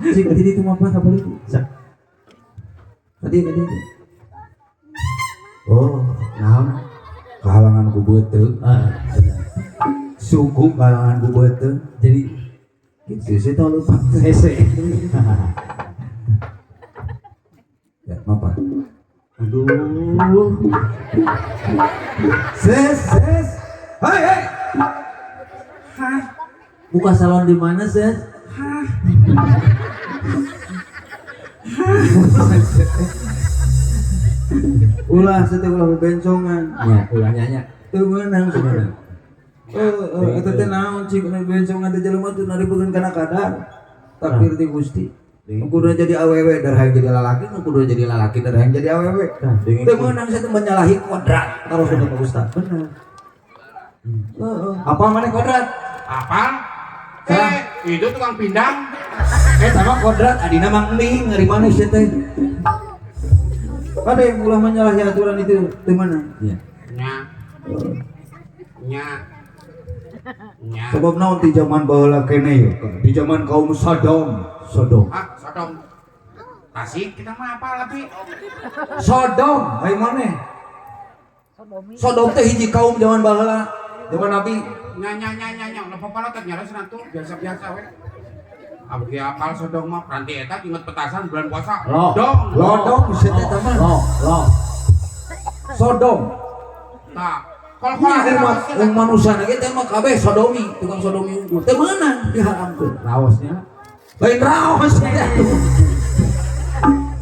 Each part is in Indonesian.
Cik tadi itu apa boleh itu? Tadi. Oh, naon? Kahalangan ku beuteung. Suku kahalangan ku beuteung. Jadi gitu sih tau lupa hese. Ya, apa? Aduh. Ses. Hai. Hah? Buka salon di mana, Ses? Hah? Ulah bencongan. Ya, ulah nyanya. Teu meunang sebenarnya. Eta teh naon cik nu bencongan teh jelema teh naripeukeun kana kadar. Takdir ti Gusti. Kudu jadi awewe dar hayang jadi lalaki, kudu jadi lalaki dar hayang jadi awewe. Teu meunang saya teh menyalahi kodrat karo sudah Pak Ustaz. Bener. Apa mana kodrat? Apa? Itu tukang pindang. Sama kodrat adina mang ning ngari mana sih teh? Ada yang ulah menyalahi aturan itu di mana? Iya. Nya. Sebab naon di zaman baheula kene ya, di zaman kaum Sodom. Sodom. Tasik kita mah apa tapi Sodom, ai maneh? Sodom teh hiji kaum zaman baheula, zaman Nabi. Nya. Napa pala teh nyares nantu biasa-biasa we. Abdi apal Sodom mah ranti eta inget petasan bulan puasa. Lodong bisa teh mah. Sodom. Tah, kalau yang manusia lagi teh mah kabeh sodomi, tukang sodomi unggul. Teh meunang diharamkeun. Raosnya. Lain raos ya.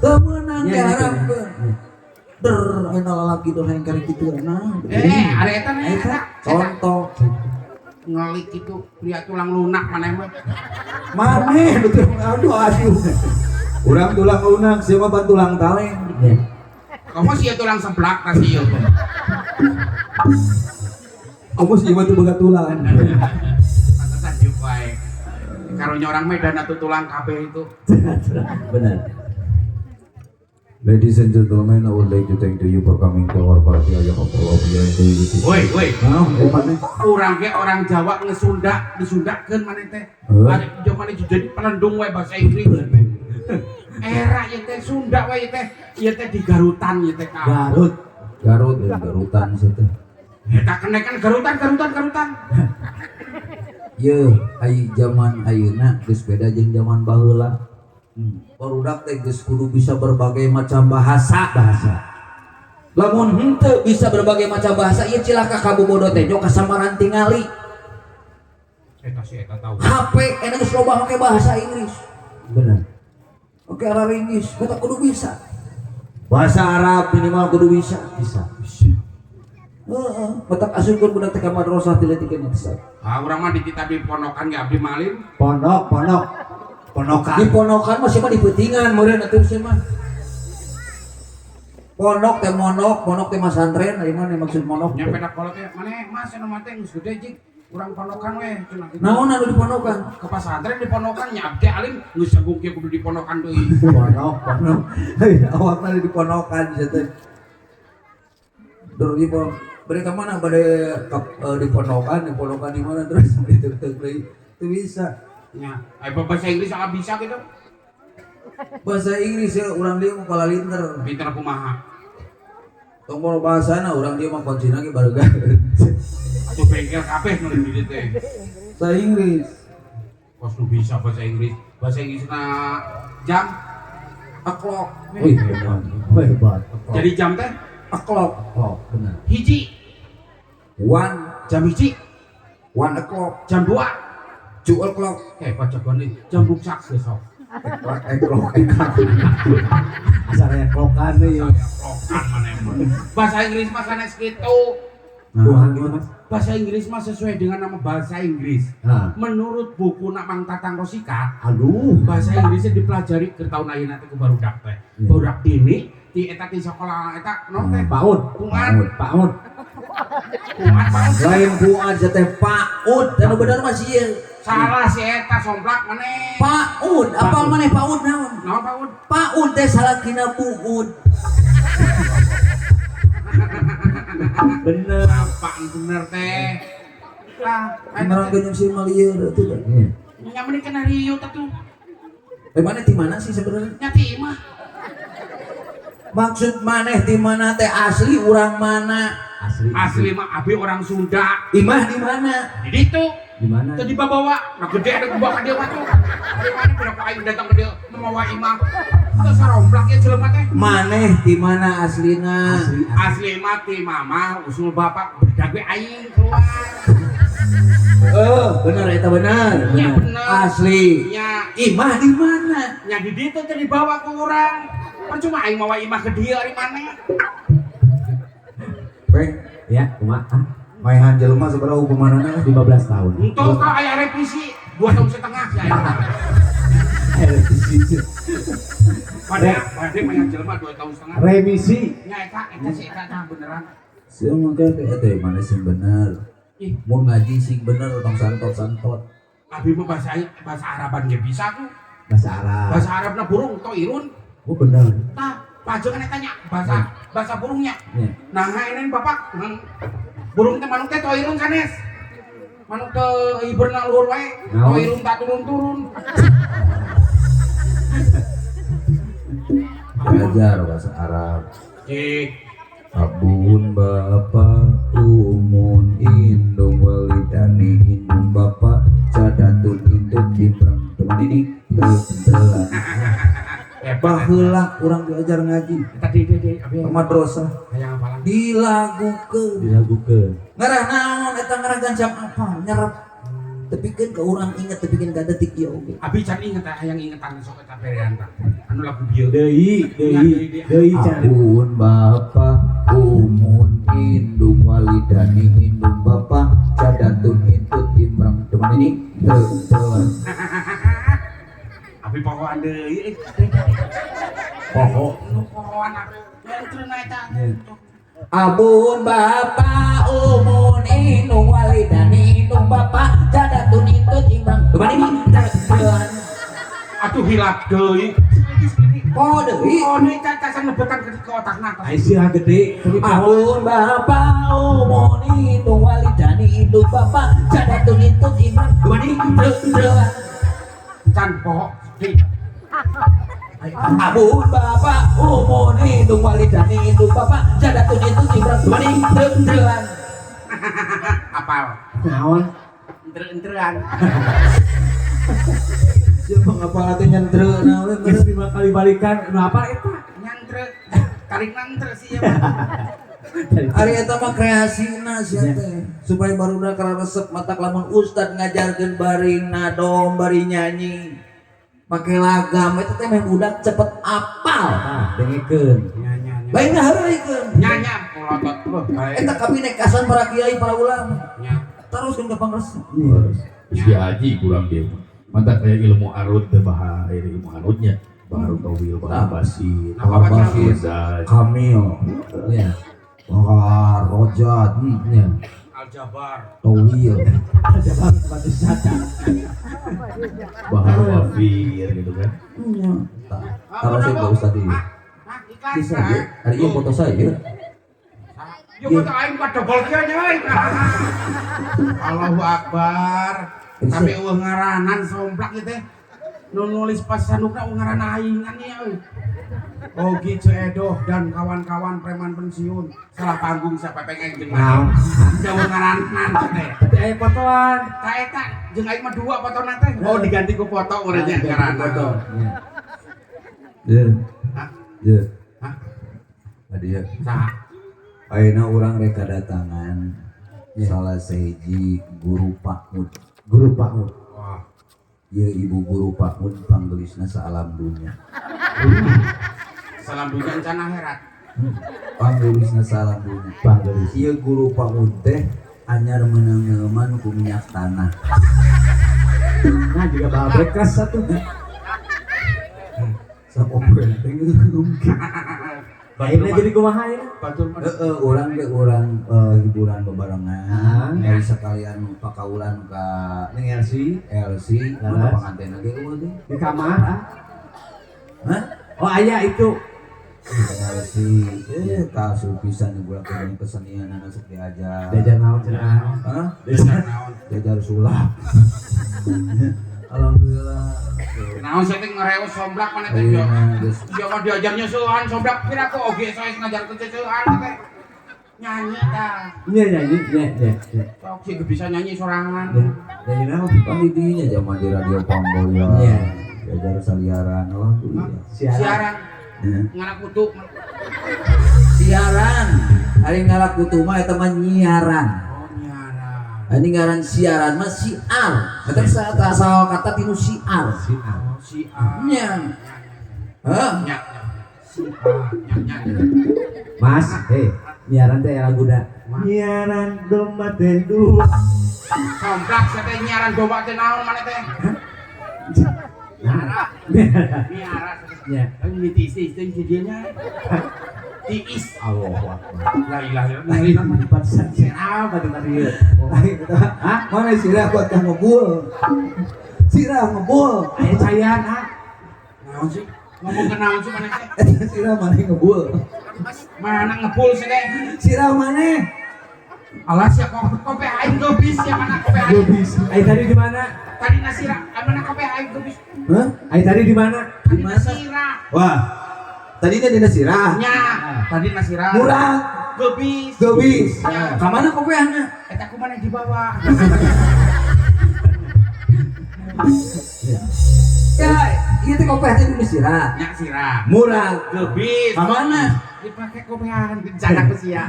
Teu meunang diharamkeun. Der aya lalaki der hayang karek kitu nah. Ada eta contoh ngelik itu lihat tulang lunak maneh mah. Maneh betul aduh. Urang tulang lunak siapa ban tulang taleng. Kamu sih tulang seblak kasih ieu. Kamu sih mah teu boga tulang. Pantesan juk wae. Karunya orang Medan atuh tulang kabeh itu. Benar. Ladies and gentlemen, I would like to thank you for coming to our party. I hope all of you enjoy it. Woi. Mana? Urang ge orang Jawa ngesunda, disundakeun maneh teh. Ari zaman itu jadi pelendung wae bahasa Inggris. Era ieu teh Sunda wae teh. Ieu teh di Garutan ieu teh. Garutan situ. Eta kenekan Garutan. Ye, ai zaman ayeuna geus beda jeung zaman baheula. Barudak teh geus kudu bisa berbagai macam bahasa. Lamun henteu bisa berbagai macam bahasa, ieu cilaka kabobodo teh jok kasamaran tingali. Eta tahu. HP enak geus loba make bahasa Inggris. Bener. Oke, Arab Inggris, kita kudu bisa. Bahasa Arab minimal kudu bisa. Matak asupkeun budak teh ka madrasah tileukeun eta. Urang mah dititah di ponokan ge abdi malin. Ponokan. Di ponokan mah siapa di peutingan meureun atuh sia mah. Ponok teh mah santren, ari mana maksud monok? Nya peda kolot teh maneh mas anu mah teh geus gede jig urang ponokan we cenah kitu. Naon anu di ponokan? Ke pasantren di ponokan nya abdi alim geus jagung kieu kudu di ponokan deui. Ponok. Awak mah di ponokan sia teh. Dur di ponok. Bade ka mana bade di ponokan di mana terus ditek-tek deui. Teu bisa. Nya, bahasa Inggris sangat bisa gitu. Bahasa Inggris ya urang dia mah pala linter. Pinter kumaha? Tong mau bahasana urang dia mah kuncina ge baruga. Atuh bengkel kabeh nu di dieu teh. Bahasa Inggris. Kos nu bisa bahasa Inggris. Bahasa Inggrisna jam o'clock. Wih, hebat. Jadi jam teh O'clock. Oh, benar. hiji. Jam hiji. 1 o'clock. Jam 2. 2 o'clock. Pacokan nih jam buksak besok. O'clock. Asal o'clockan deui. O'clockan maneh mah. Bahasa Inggris mah sanes kitu. Bahasa Inggris mah sesuai dengan nama bahasa Inggris. Menurut buku Mang Tatang Rosika, bahasa Inggrisnya dipelajari ke tahun ayeuna teh ku barudak teh. Barudak dini di eta di sekolah eta naon teh? PAUD. Lain PAUD teh PAUD. Anu bener mah sieun. Salah si eta somplak maneh. PAUD, apal maneh PAUD naon? Naon PAUD? PAUD teh salakina buud. Bener. Apaan bener teh? Beneran geus si malieur atuh. Nya mending kana rieu tuh. Mana di mana sih sebenarnya? Nyati imah. Maksud maneh di mana teh asli urang mana? Asli mah abi orang Sunda. Imah di mana? Di itu. Di mana? Tadi bawa, nah gede ada gua ke dia mah tuh. Di mana berapa aing datang ke dia membawa imah. Terus saromplak ya jelema teh. Maneh di mana aslina? Asli mah ti mama usul bapak berdague aing keluar. Benar eta benar. Ya bener. Asli. Ya, Imah di mana? nya di ditu teh dibawa ke urang. Percuma aing mawa imah ke dia ari mana? Peng, Ya, kumaha? maehan jelema sabaraha hukumanana? 15 tahun. Untuk ka aya revisi 2 tahun setengah ya. Pada banyak jelema 2 tahun setengah. Remisi. Nya eta sih eta beneran. Sieun mah eta mana sing bener. Ih, Mun ngaji sing bener tong santot-santot. abi mah bahasa Araban ge bisa tuh. Bahasa Arab. Bahasa Arabna burung toirun. Oh benar. Tah, pajengan eta nya bahasa burungnya. Ya. Nah, ini bapak, burung teh manuk teh toirun sanes. Manuk teh hiberna luhur wae, Naon? toirun tak turun-turun. Belajar bahasa Arab. Cik, Abun bapak umun indung walidani indung bapak cadatun indung diperang teman ini telah baheula urang diajar ngaji tadi abi madrasah hayang hafalan. dilagukeun Dilagukeun. ngarah naon eta ngarah gancam apa nyerep tepikeun ka urang inget tepikeun ka detik ieu oge Abi can inget hayang ingetan sok eta berean tah. Anu lagu bieu. Deui can. Abun bapak umun indung walidani indung bapak cadatun intut imrang teman ini telah Abi pohoan deui. pokok Nu pohoan abi. Nentreuna eta. Abun bapak umun indung walidani indung bapak cadatun intut imrang teman ini telah Atuh hilap deui. poho deui Oh, ini cacasan lebetan ke otakna tah. Aisyah gede. Abun bapak umun indung walidani indung bapak cadatun intut imrang teman ini telah Can poho. Di. Abun bapak umun indung walidani indung bapak cadatun intut imrang teman ini telah Apal. Naon? Enter-enteran. siapa ngapal atuh nyentre nawe Geus 5 kali balikan. Nu apa eta? Nyantre. Tarik nantre sih ya. Pak. Ari eta mah kreasina sia teh supaya barudak resep matak lamun ustad ngajarkeun bari nadom bari nyanyi make lagam eta teh meh budak cepet apal Dengekeun. Nya. lain ngahareuikeun Nya kolotot loh. Baik. eta kabinekasan para kiai para ulama Nya. teruskeun ka pangresep Si Haji kurang dia mantap kayak ilmu arut teh bahasa ilmu arutnya baru tawil bahasa basi Apa baca? bahasa kamil Ya. wah rojat Ya. Aljabar. tawil Ada bang batu sata. bahasa wafir gitu kan. taruh saya ke ustad ini Iklan. bisa ya hari ini foto saya Yo foto aing ka double kieu nya euy. Allahu Akbar. Tapi eueuh ngaranan somplak ieu teh. Nu nulis pas sanukna eueuh ngaran aingan ieu euy. Ogi Ceedoh dan kawan-kawan preman pensiun salah panggung siapa pengen jeung Naon? eueuh ngaranan teh. Tadi aya fotoan. Ta eta jeung aing mah dua fotona teh. Oh diganti ku foto urang nya ngaranan. ya Hah? ya Hah? Adia Saha? ayeuna urang rek kadatangan salah sahiji guru Pakmud. Guru Pak Mut. Wah. Ieu ibu guru Pakmud panggelisna saalam dunya. Salam dunia can akhirat. Panggelisna saalam dunya. Panggelis. Ieu guru Pakmud teh anyar meunang-neuman ku minyak tanah. Nah juga bawa bekas satu. Sapopoe teh mungkin. Akhirnya jadi kumaha ya? Batur mah. Urang ge urang hiburan bebarengan. Dari sekalian pakaulan ka Neng LC LC, Laras. panganten ge eueuh teh. di kamar ah. Hah? Oh aya itu. LC kasul pisan bulan kesenian anu sok diajar. Diajar naon cenah. Hah? Diajar naon? Diajar sulap. Alhamdulillah. Naon sih teh ngareos somblak mana teh Iya, yo. geus. Yo mah diajar nyeusehan somblak kira aku oge soes ngajar nyeusehan teh. Nyanyi dah. Iya nyanyi, iya. Sok sih bisa nyanyi sorangan. Nyanyi naon? Kan didinya zaman di radio Pamboya. Iya. Diajar saliaran. Alhamdulillah. Siaran. Ya. Nganak kutu. Siaran. Ari ngalak kutu mah eta mah nyiaran. Oh nyiaran. Ini ngaran siaran mah siar. Eta saat asal kata tinu siar. Oh si A. Nya. Hah? Nya. Si A. Nya. Mas, nyiaran teh laguda. Nyiaran domba teh dua. Somplak saya teh nyiaran domba teh naon mana teh? Nyiara. Nyiara. Ya. Ini tiis jadinya. Tiis. Allahu Akbar. La ilaha illallah. Ngalina mah Pantesan serah pada tadi. Hah? Mana sirah buat kang ngebul? Sirah ngebul. Ayo cayan, ah. Naon sih? Ngomong ke naon sih mana teh? Sirah mana ngebul? Mana ngepul sih teh? Sirah mana? Alah sia kopi aing gebis ya mana kopi aing. Gobis. Ayo tadi di mana? Tadi nasira, mana kopi aing gebis. Hah? Ayo tadi di mana? Tadi Di mana? nasira. Wah. Tadi dia dina sirah. Nya, tadi nasira. Murah. Gebis. Gebis. Ya. Ka mana kopiahna? Eta kumaha di bawah. Ya, ieu teh kopiah teh dina sirah. Nya sira. Murah. Gebis. Ka mana? Dipakai kopiahan janak ke sia.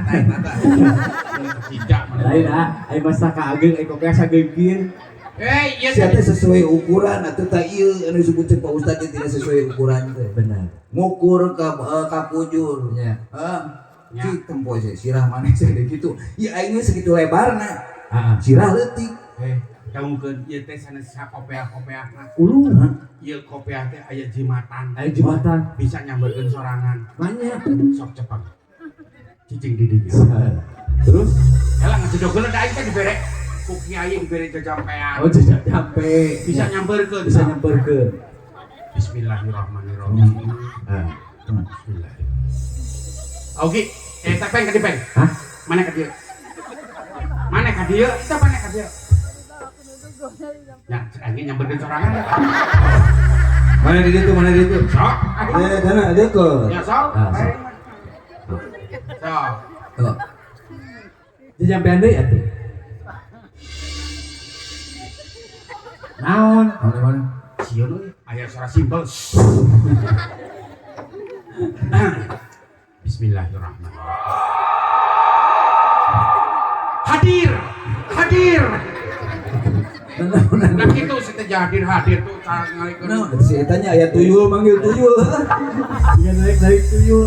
Tidak. Lain ah, ayo masak ka ageng, ayo kopi asa geugieun. Iya Sia teh sesuai ukuran atuh tah ieu anu disebutkeun Pak Ustad teh tidak sesuai ukuran teh. Benar. Ngukur ka kujur. Ya. Heeh. Ya. Kitu poe sirah mana sih gitu. Ieu aing ge segitu lebarna. Ah, Sirah leutik. Daungkeun ieu teh sanes kopiah-kopiahna. ulu. Ieu kopiah teh aya jimatan. Ayo jembatan. Bisa nyamberkeun sorangan. Banyak. Sok cepet. Cicing di dinya. Terus? Elah ngajedogeun da aing teh dibere ku kiai dibere jajampean. Oh jejak nyampe. Bisa nyamberkeun. Bisa nyamperkeun. Bismillahirrahmanirrahim. Ah. Bismillahirrahmanirrahim. Oke, tepeng ka dipeng. Hah? Mana ka dieu? Mana ka dieu? Kita mana ka dieu? Ya, aing nyamberkeun sorangan. Mana di ditu? Mana di ditu? Sok. Dana deukeut. Ya sok. Ah, sok. Sok. Tuh. Jejampean deui atuh. Naon? Mana? Sieun euy, aya suara simpel. Bismillahirrahmanirrahim. Hadir. Nah kitu seteja hadir tuh cara ngalikeun. Nah, si eta nya aya tuyul manggil tuyul. Dia naik tuyul.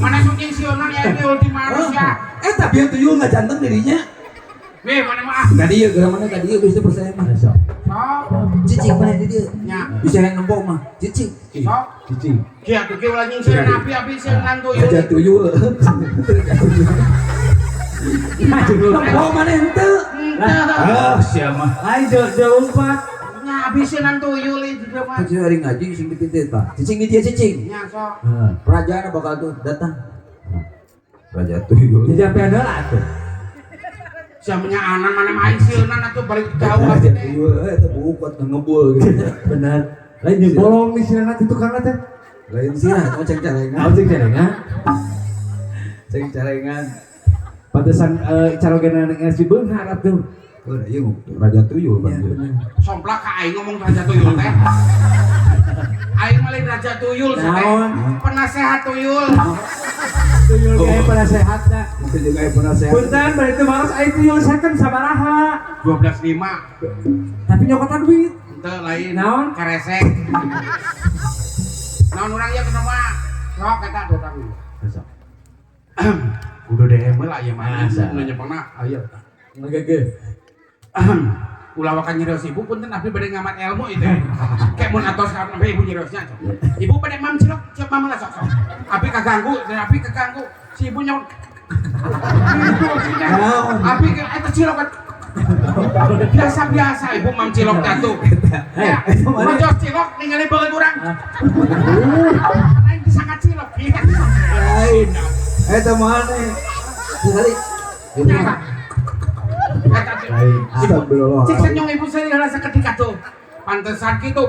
Mana sucing sionan ya itu ultima manusia. Eta bieu tuyul ngajanteng dirinya. Weh, mana mah? Tadi ya geura mana tadi ya bisa percaya mah. Sok. Sok. Cicing mana di dieu? Nya. Bisa yang nembok mah. Cicing. Sok. Cicing. Kieu atuh kieu ulah nying sieun api sieun tuyul. Aja tuyul. Nembok mana henteu? Ah, sia mah. Lain jauh umpat. Nya abi sieun tuyul ieu juga mah. Cicing hari ngaji sing dipitih tah. Cicing di dia cicing. Nya sok. Kerajaan bakal tuh datang. Raja tuyul. Jejampean heula atuh. Siamanya anan mana main sieun atuh balik jauh Raja atuh. tuyul eta buku ngebul gitu. Benar. Lain jeung bolong di sirana itu karena teh. Lain sirah, mau cek carengan. Naon cek jaringan? Cek carengan. Pantesan carogena nek si beunghar atuh. Oh, iya Raja tuyul Bang. Somplak ka aing ngomong raja tuyul teh. Aing malih raja tuyul teh. Naon? Penasehat tuyul. Tuyul kayak penasehat da. Mungkin juga yang pernah saya. Punten bari teu maros aya tuyul second sabaraha. 12.5. Tapi nyokotan duit. Teu lain Naon? karesek. Naon urang ieu kenapa? Sok eta datang. Besok. Kudu DM lah ieu mah. Asa. Nu nyepengna aya. Ngegege. Ulah wakan nyerios ibu punten abdi bade ngamat ilmu itu. Kayak mun atos ka sampai ibu nyeriosnya. Ibu bade mam cilok, cek mama lah sok. Abi kaganggu, dan abi keganggu. Si ibu nyok. Abi ke eta cilok kan. Biasa ibu mam cilok tatu. Ya, majos cilok ningali beungeut urang. Aing disangka cilok. Lain. Eta mana? Sekali. Eta lain. Astagfirullah. Cik senyum ibu saya rasa ketika tuh. Pantesan gitu.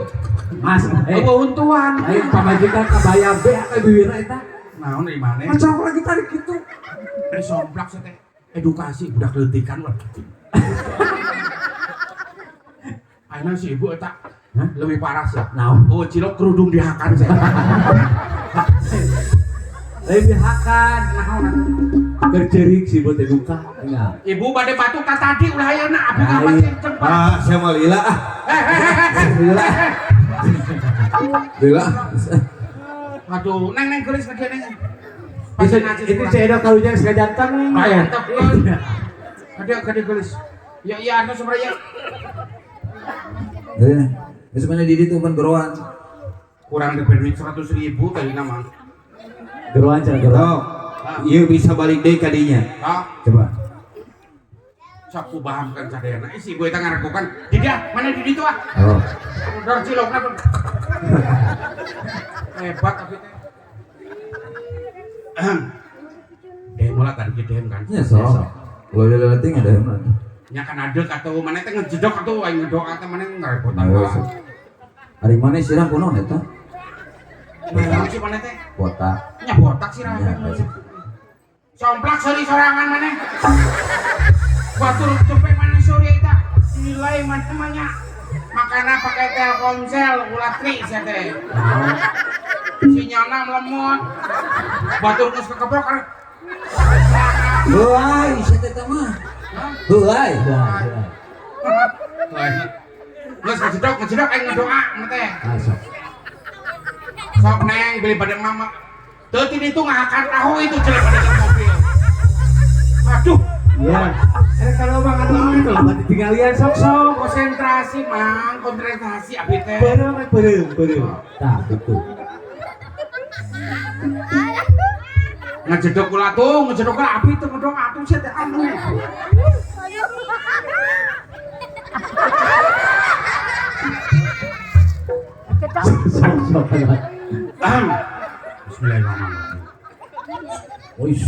Mas, Kebuntuan. lain pamajikan kabaya be atuh biwirna eta. Naon di mana? Macam lagi tarik gitu. Ini somplak saya teh. Edukasi budak leutik-an lah gitu. Ayeuna si ibu eta lebih parah sih. Naon? Oh, cilok kerudung dihakan saya. Lebih hakan, naon kerjerik sih buat eduka. Enggak. Ibu bade batuk ka tadi ulah ayeuna abi ngapa sih cepat. Ah, saya mau lila ah. Lila. Lila. Aduh, neng gelis lagi neng. Itu saya ada kalunya sekali jantan. Mantap. Ada gelis. Ya iya anu sebenarnya. Sebenarnya di itu kan geroan. Kurang di permit 100.000 tadi nama. Geruan cara geruan. Oh, iya bisa balik deh kadinya. Ah, Coba. sok ku bahamkeun sadayana. Si ibu eta ngaragukan. Didia, mana di ditu ah? Oh. Dor cilokna. Hebat tapi teh. Mulai tadi gedem kan. Ya so. Kalau dia leting ada yang mana? Nya kan adek atuh mana teh ngejedok atuh aing ngedoa teh mana ngarepotan Nah, wae. hari mana sirah kuno eta? Nah, si mana teh? Botak. Nya botak sih Ya, ramen. Somplak seri sorangan mana? Batur cepet mana sore eta? Nilai mana namanya? Makana pakai Telkomsel ulatri sia teh. Sinyalna melemot. Batur geus kekebrok kan. Heuai, sia teh mah. Heuai. Geus ngejedok aing ngedoa mah teh. Masuk. Sok neng beli badan mama. Teuti ditu ngahakan tahu itu jelek pada mobil. Aduh, Iya. Kalau bang anu itu berarti tinggalian sok-sok. konsentrasi mang, konsentrasi abi teh. Berem. Tah, betul. Ngejedok kula tuh, ngejedok kula abi tuh ngedok atuh sih teh anu. Sok-sok. Bismillahirrahmanirrahim. Wis.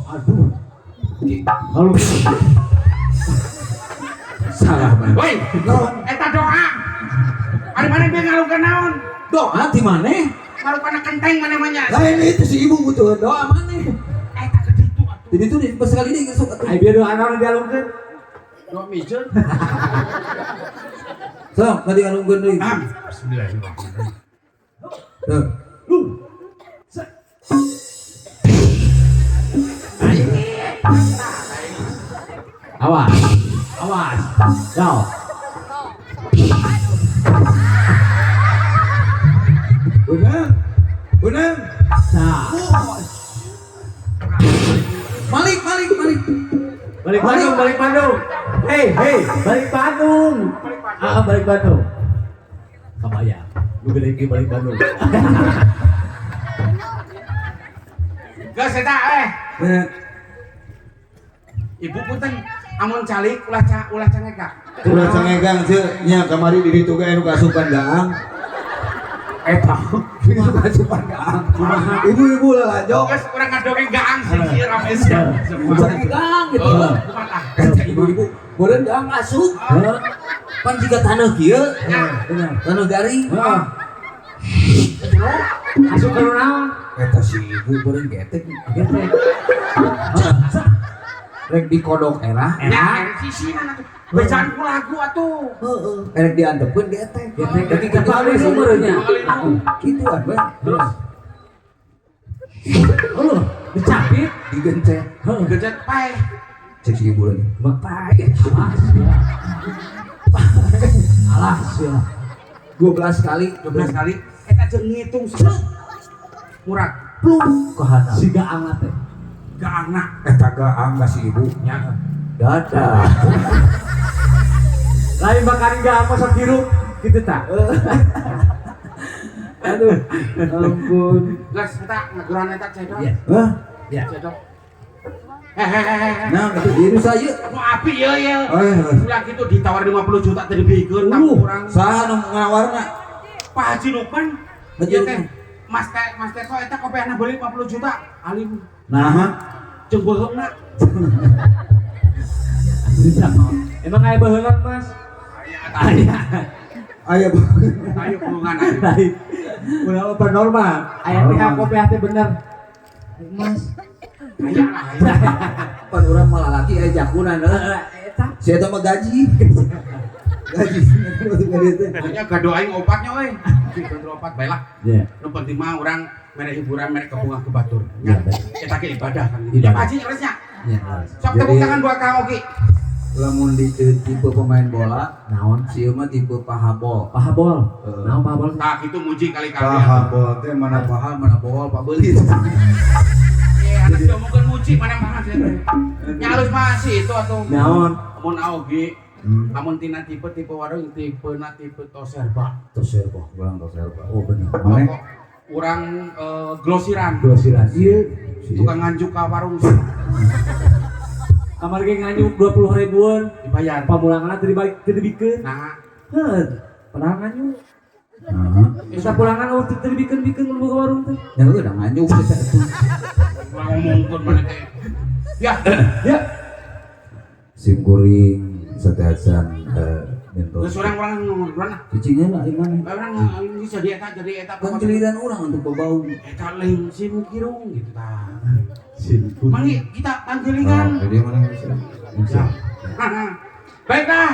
Aduh. Halo. Salah banget. Woi, eta doa. Ari mana dia ngalungkeun naon? Doa di mana? Ngalungkeun kenteng mana namanya? Lain itu si ibu butuh doa mana? Eta ke ditu atuh. Jadi itu nih pas kali ini sok atuh. Ai biar doa naon dialungkeun. Doa mijeun. Sok, tadi ngalungkeun deui. Bismillahirrahmanirrahim. Tuh. Awas. Jauh. Bunang. Nah, Malik. balik Bandung. Hei, balik Bandung. Balik Bandung. Kabaya. Lu gede ke balik Bandung. Geus eta Ya. Ibu punten amun calik ulah cangeka. Ulah cengegang teu nya kamari di ditu ge anu kasupan gaang. Eta. Kasupan gaang. Ibu-ibu lah lajo. Geus urang ngadongeng gaang sih rame sih. Cengegang gitu. Oh, kumaha? Kata ibu-ibu, beureun gaang asup. Pan jiga taneuh kieu. Taneuh garing. Masuk ke naon? Eta si ibu beureun getek. Rek dikodok era. Nya sisina atuh. Bacaan ku lagu atuh. Heeh. Rek diantepkeun getek. Jadi Kepala sumbernya. Kitu abah. Terus. Oh, dicapit. Digencet. Gejet pae. Cek si ibu lagi. Bapak, alas ya. 12 kali. 12 kali eta jeung ngitung sih. Murad. Plung kahana. Siga angat teh. Gaangna Eta gaang ka si ibu. nya. Dadah. Lain bakal enggak apa sok hirup gitu tak. Aduh. Ampun. Geus eta ngaguran eta cedok. Iya. Hah? Ya. Cedok. Hehehe. Nah, itu diri saya. Nu api ya ya. Eh, Ulah gitu ditawar 50 juta tadi bikin tak kurang. saha nu ngawarna? Pak Haji Lukman. Haji Ieu teh Lukman. Mas Teko eta kopiahna beli 50 juta. Alim Nah, jeung beheungna. Emang aya baheula Mas? Aya. Ayo Ayo hubungan ayo. Lain. Udah apa normal? Aya PH bener. Mas. Aya lah. aya. pan urang malah laki aya jakunan Eta. si eta mah gaji gaji Pokoknya gado aing opatnya we. Gado opat bae lah. Iya. Nu penting mah urang mere hiburan mere kebunga ke batur. Iya, Nya eta ge ibadah kan. Ibadah. Ya Haji resnya. ya Sok tepuk tangan buat Kang Oki. lamun di tipe pemain bola Naon? si mah tipe pahabol Pahabol. Naon pahabol? Tah itu muji kali-kali. pahabol teh mana pahal mana bol pak beli Iya, anak diomongkeun muji mana mah teh. Nya halus masih itu atuh. Naon? Amun aoge, amun tina tipe warung tipena tipe toserba. Toserbo. kurang tos serba Oh bener. Pokok urang glosiran. Glosiran. Iya. Tukang nganjuk ka warung Kamar ge nganyuk 20 ribuan. dibayar. Pamulangan teu dibikeun. Nah, Heuh. Padahal nganyuk. nah Bisa pulangan teu dibikeun mun boga warung teh. yang udah nganyuk kita itu ngomongkeun mana teh. Ya, Ya. sim kuring sateasan bentos geus urang ngomong lah. cicingnya lah gimana Urang ini jadi eta kan celiran orang untuk bau eta lain sim kirung gitu tah. Simpul. Manggi kita panggilingan. dia mana bisa Ya. Baiklah.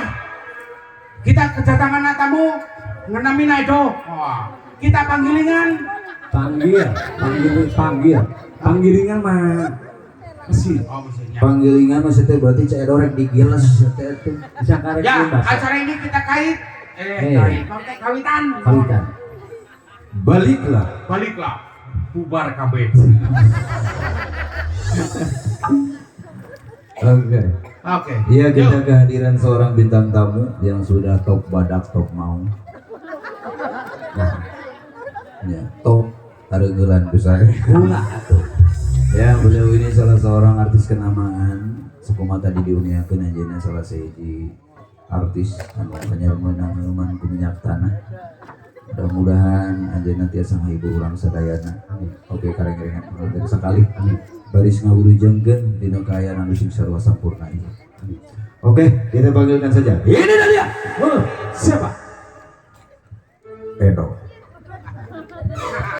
Kita kedatangan tamu ngenami Naido. Wah, kita panggilingan. Panggil. Panggilingan mah mesin. Oh, mesinnya. panggilingan maksudnya berarti cek dorek digiles teh itu Bisa karek Ya, bahasa. acara ini kita kait. Eh. Kait. Pakai kawitan. Kawitan. baliklah Baliklah. Bubar kabeh. oke Oke. iya kita Yuk. kehadiran seorang bintang tamu yang sudah top badak top mau nah, ya top hareugelan besar Ulah atuh. ya beliau ini salah seorang artis kenamaan sukuma tadi diuniakeun anjeunna salah sahiji artis anu penyelenggara ku minyak tanah mudah-mudahan anjeunna tiasa ngahibur urang sadayana oke kareng-karengan dari sekali baris ngawurujengkeun dina kaayaan anu sing sarua sampurna ieu oke kita panggilkan saja ini dia Siapa? Edo